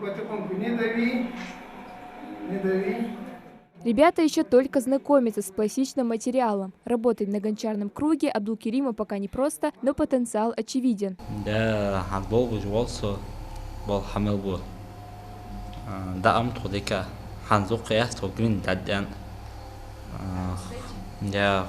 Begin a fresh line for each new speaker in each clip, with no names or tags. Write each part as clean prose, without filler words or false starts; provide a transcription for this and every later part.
Потихоньку не дави, не дави.
Ребята еще только знакомятся с пластичным материалом. Работать на гончарном круге Абдулкериму пока не просто, но потенциал очевиден.
Да, handball also ball hamel ball. Да, амтодика ханзук яст огрин дадян. Да,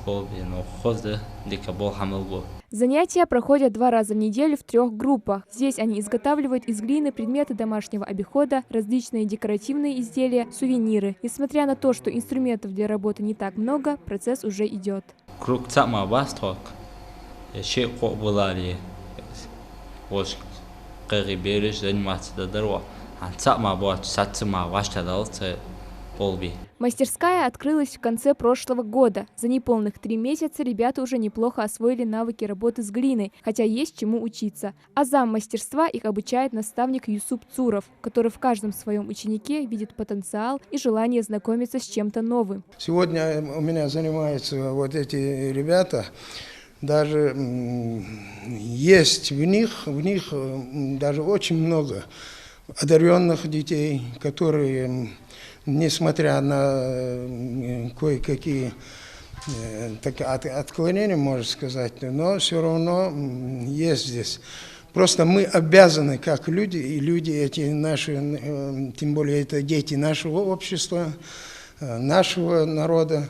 бол бин охозда дика ball hamel ball.
Занятия проходят 2 раза в неделю в 3 группах. Здесь они изготавливают из глины предметы домашнего обихода, различные декоративные изделия, сувениры. Несмотря на то, что инструментов для работы не так много, процесс уже идет.
Круг цама басток. Шей қобылали. Ош қағибереш заниматься даро. Цама бот сатцма ваштадалцы полби.
Мастерская открылась в конце прошлого года. За неполных 3 месяца ребята уже неплохо освоили навыки работы с глиной, хотя есть чему учиться. А зам мастерства их обучает наставник Юсуп Цуров, который в каждом своем ученике видит потенциал и желание знакомиться с чем-то новым.
Сегодня у меня занимаются вот эти ребята. Даже есть в них даже очень много одаренных детей, которые, несмотря на кое-какие отклонения, можно сказать, но все равно есть здесь. Просто мы обязаны, как люди, и люди эти наши, тем более это дети нашего общества, нашего народа,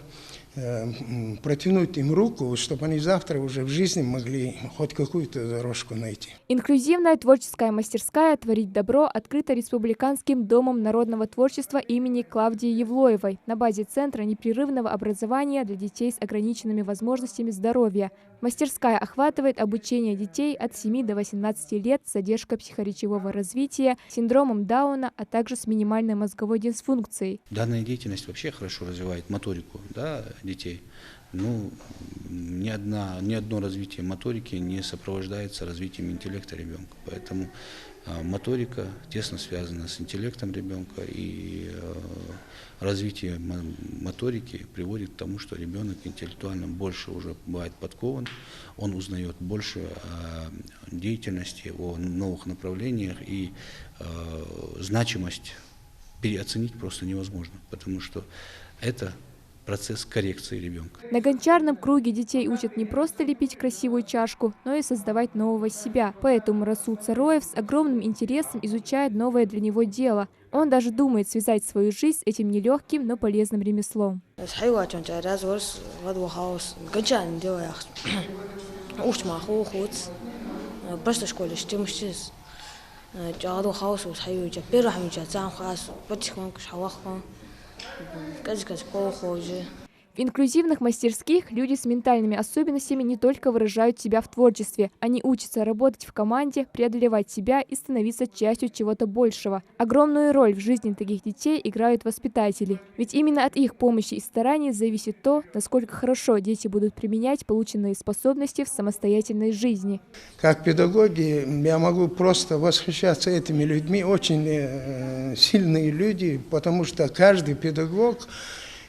протянуть им руку, чтобы они завтра уже в жизни могли хоть какую-то дорожку найти.
Инклюзивная творческая мастерская «Творить добро» открыта Республиканским домом народного творчества имени Клавдии Евлоевой на базе Центра непрерывного образования для детей с ограниченными возможностями здоровья. Мастерская охватывает обучение детей от 7 до 18 лет с задержкой психоречевого развития, синдромом Дауна, а также с минимальной мозговой дисфункцией.
Данная деятельность вообще хорошо развивает моторику, да, детей. Ну, ни одно развитие моторики не сопровождается развитием интеллекта ребенка. Поэтому моторика тесно связана с интеллектом ребенка, и развитие моторики приводит к тому, что ребенок интеллектуально больше уже бывает подкован, он узнает больше о деятельности, о новых направлениях, и значимость переоценить просто невозможно, потому что это процесс коррекции ребенка.
На гончарном круге детей учат не просто лепить красивую чашку, но и создавать нового себя. Поэтому Расул Цароев с огромным интересом изучает новое для него дело. Он даже думает связать свою жизнь с этим нелегким, но полезным ремеслом. В инклюзивных мастерских люди с ментальными особенностями не только выражают себя в творчестве, они учатся работать в команде, преодолевать себя и становиться частью чего-то большего. Огромную роль в жизни таких детей играют воспитатели, ведь именно от их помощи и стараний зависит то, насколько хорошо дети будут применять полученные способности в самостоятельной жизни.
Как педагоги я могу просто восхищаться этими людьми, очень сильные люди, потому что каждый педагог —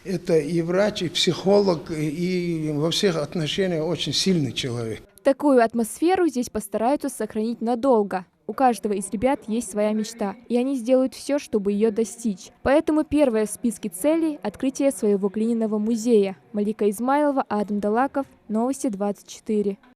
это и врач, и психолог, и во всех отношениях очень сильный человек.
Такую атмосферу здесь постараются сохранить надолго. У каждого из ребят есть своя мечта, и они сделают все, чтобы ее достичь. Поэтому первое в списке целей – открытие своего глиняного музея. Малика Измайлова, Адам Далаков, Новости 24.